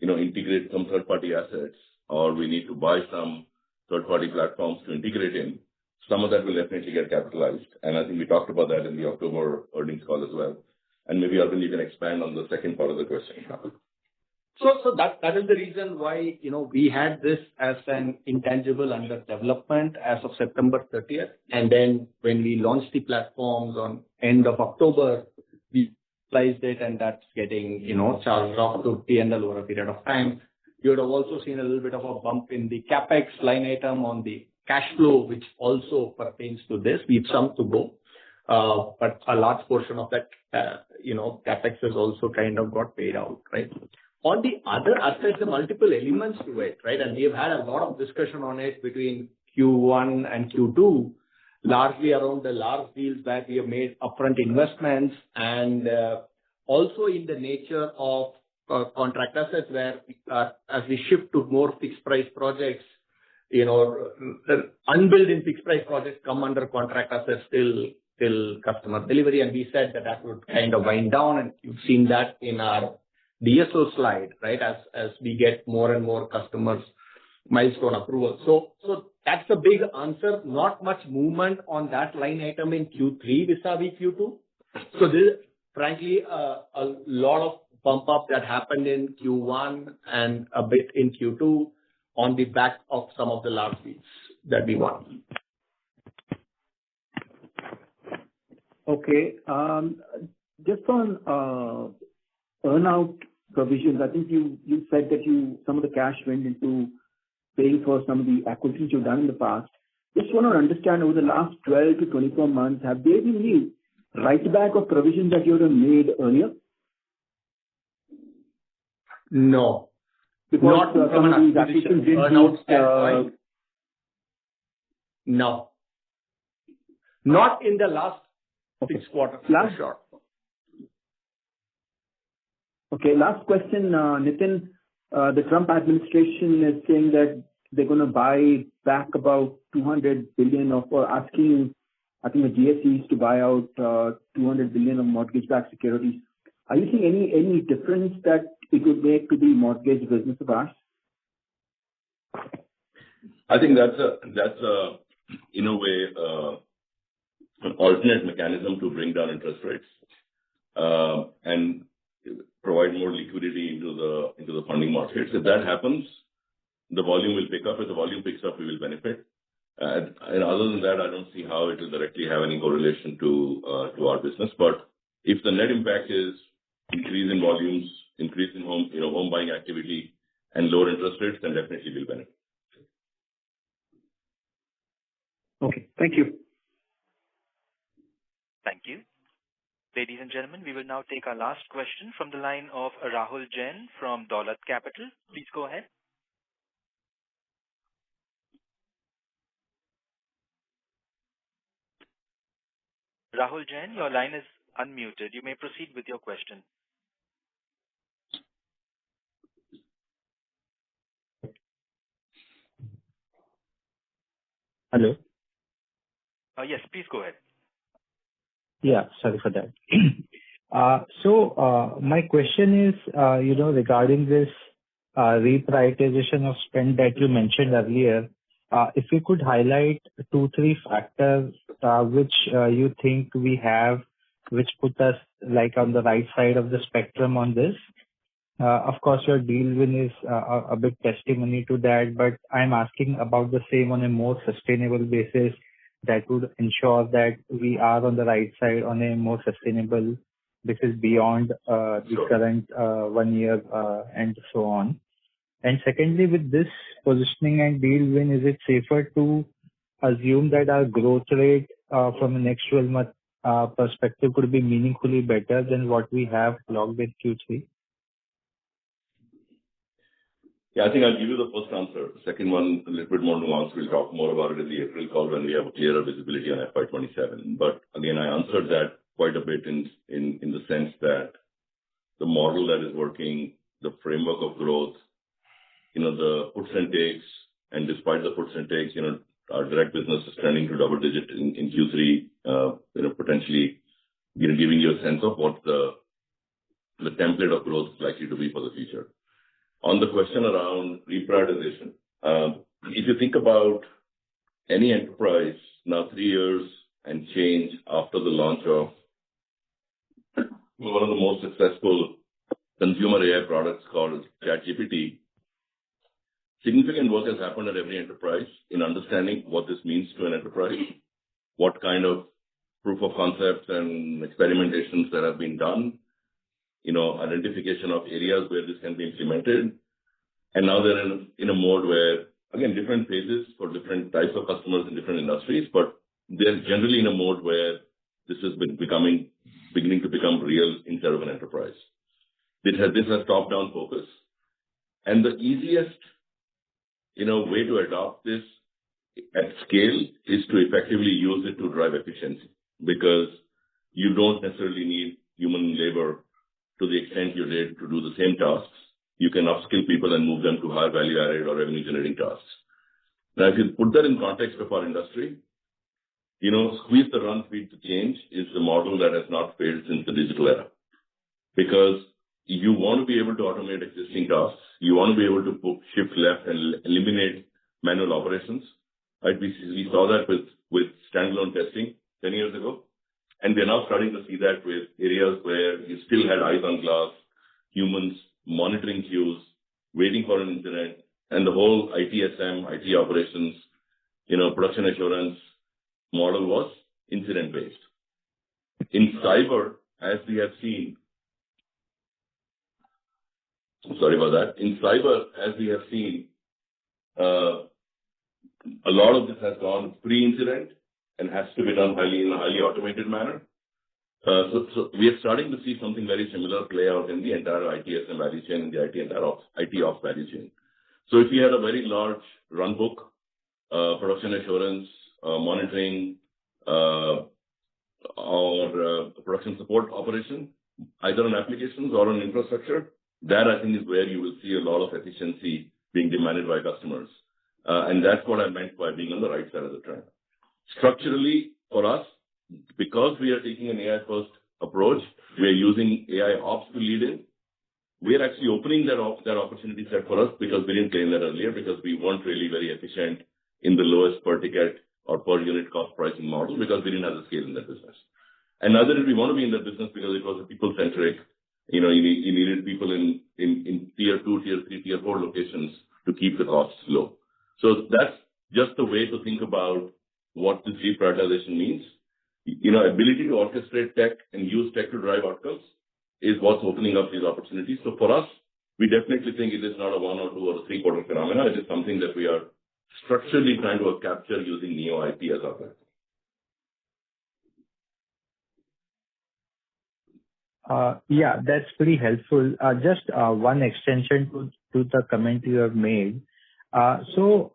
integrate some third-party assets, or we need to buy some third-party platforms to integrate in, some of that will definitely get capitalized. And I think we talked about that in the October earnings call as well. And maybe, Arvind, you can expand on the second part of the question. So that is the reason why, we had this as an intangible under development as of September 30th. And then when we launched the platforms on end of October, we realized it, and that's getting, charged off to P&L over a period of time. You would have also seen a little bit of a bump in the CapEx line item on the cash flow, which also pertains to this. We have some to go. But a large portion of that, CapEx has also kind of got paid out, right? On the other aspects, there are multiple elements to it, right? And we have had a lot of discussion on it between Q1 and Q2, largely around the large deals that we have made upfront investments, and also in the nature of contract assets, where as we shift to more fixed price projects, the unbilled in fixed price projects come under contract assets till customer delivery. And we said that would kind of wind down, and you've seen that in our DSO slide, right? As we get more and more customers milestone approval. So that's a big answer. Not much movement on that line item in Q3 vis-a-vis Q2. So this, frankly, a lot of bump up that happened in Q1 and a bit in Q2 on the back of some of the large deals that we won. Okay. Just on earn-out provisions, I think you said that some of the cash went into paying for some of the acquisitions you've done in the past. Just want to understand, over the last 12 to 24 months, have there been any write-back of provisions that you would have made earlier? No. Because not some of these acquisitions didn't No. Not in the last 6 quarters, for sure. Okay, last question, Nitin. The Trump administration is saying that they're going to buy back about $200 billion or asking, I think, the GSEs to buy out $200 billion of mortgage-backed securities. Are you seeing any difference that it would make to the mortgage business of ours? I think that's a in a way an alternate mechanism to bring down interest rates and provide more liquidity into the funding markets. If that happens, the volume will pick up. If the volume picks up, we will benefit. And other than that, I don't see how it will directly have any correlation to our business. But if the net impact is increase in volumes, increase in home buying activity, and lower interest rates, then definitely will benefit. Okay, thank you. Thank you. Ladies and gentlemen, we will now take our last question from the line of Rahul Jain from Dolat Capital. Please go ahead. Rahul Jain, your line is unmuted. You may proceed with your question. Hello? Yes, please go ahead. Yeah, sorry for that. So my question is, regarding this reprioritization of spend that you mentioned earlier, if you could highlight 2-3 factors which you think we have, which put us like on the right side of the spectrum on this. Of course, your deal win is a big testimony to that, but I'm asking about the same on a more sustainable basis that would ensure that we are on the right side on a more sustainable basis beyond the current 1 year and so on. And secondly, with this positioning and deal win, is it safer to assume that our growth rate from an actual perspective could be meaningfully better than what we have logged in Q3? Yeah, I think I'll give you the first answer. The second one, a little bit more nuanced. We'll talk more about it in the April call when we have a clearer visibility on FY27. But again, I answered that quite a bit in the sense that the model that is working, the framework of growth, the puts and takes, and despite the puts and takes, our direct business is trending to double digit in Q3, potentially, giving you a sense of what the template of growth is likely to be for the future. On the question around reprioritization, if you think about any enterprise now 3 years and change after the launch of one of the most successful consumer AI products called ChatGPT, significant work has happened at every enterprise in understanding what this means to an enterprise, what kind of proof of concepts and experimentations that have been done, identification of areas where this can be implemented. And now they're in a mode where, again, different phases for different types of customers in different industries, but they're generally in a mode where this has been beginning to become real inside of an enterprise. This has top-down focus. And the easiest, way to adopt this at scale is to effectively use it to drive efficiency, because you don't necessarily need human labor to the extent you did to do the same tasks. You can upskill people and move them to higher value-added or revenue-generating tasks. Now, if you put that in context of our industry, squeeze the run, feed the change is the model that has not failed since the digital era. Because you want to be able to automate existing tasks. You want to be able to shift left and eliminate manual operations. Right? We saw that with standalone testing 10 years ago. And we're now starting to see that with areas where you still had eyes on glass, humans monitoring queues, waiting for an incident, and the whole ITSM, IT operations, production assurance model was incident-based. In cyber, as we have seen, a lot of this has gone pre-incident and has to be done in a highly automated manner. So we are starting to see something very similar play out in the entire ITSM value chain and the IT ops value chain. So if you had a very large run book, production assurance, monitoring, or production support operation, either on applications or on infrastructure, that I think is where you will see a lot of efficiency being demanded by customers. And that's what I meant by being on the right side of the trend. Structurally, for us, because we are taking an AI-first approach, we are using AI ops to lead in. We are actually opening that opportunity set for us because we didn't claim that earlier, because we weren't really very efficient in the lowest per ticket or per unit cost pricing model, because we didn't have the scale in that business. And neither did we want to be in that business because it was a people-centric. You needed people in tier 2, tier 3, tier 4 locations to keep the costs low. So that's just the way to think about what this reprioritization means. Ability to orchestrate tech and use tech to drive outcomes is what's opening up these opportunities. So for us, we definitely think it is not a 1 or 2 or 3 quarter phenomena. It is something that we are structurally trying to capture using Neo IP as our platform. Yeah, that's pretty helpful. Just one extension to the comment you have made. So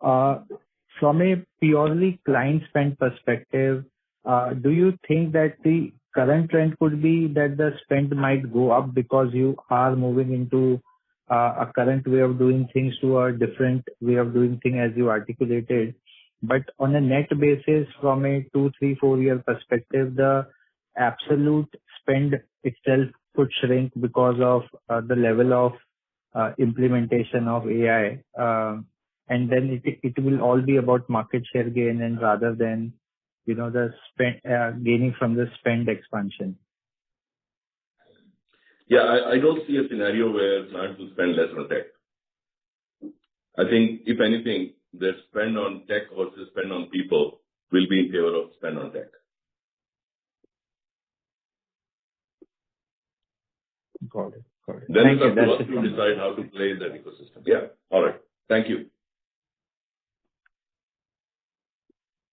from a purely client spend perspective, do you think that the current trend could be that the spend might go up because you are moving into a current way of doing things to a different way of doing things as you articulated? But on a net basis, from a 2, 3, 4 year perspective, the absolute spend itself could shrink because of the level of implementation of AI. And then it will all be about market share gain and rather than the spend gaining from the spend expansion. Yeah, I don't see a scenario where clients will spend less on tech. I think, if anything, their spend on tech versus spend on people will be in favor of spend on tech. Got it. Then it's up to us to decide how to play in that ecosystem. Yeah. All right. Thank you.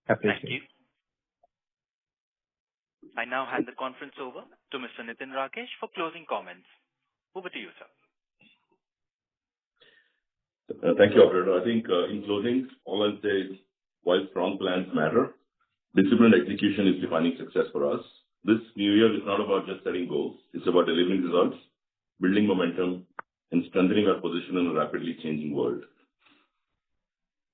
Thank you. I now hand the conference over to Mr. Nitin Rakesh for closing comments. Over to you, sir. Thank you, operator. I think, in closing, all I'll say is, while strong plans matter, disciplined execution is defining success for us. This new year is not about just setting goals. It's about delivering results, building momentum, and strengthening our position in a rapidly changing world.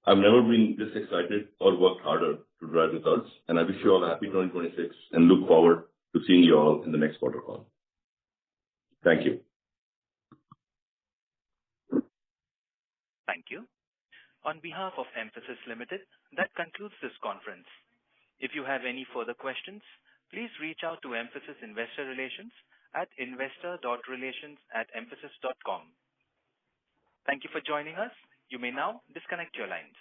I've never been this excited or worked harder to drive results, and I wish you all a happy 2026 and look forward to seeing you all in the next quarter call. Thank you. Thank you. On behalf of Mphasis Ltd, that concludes this conference. If you have any further questions, please reach out to Mphasis Investor Relations at investor.relations@mphasis.com. Thank you for joining us. You may now disconnect your lines.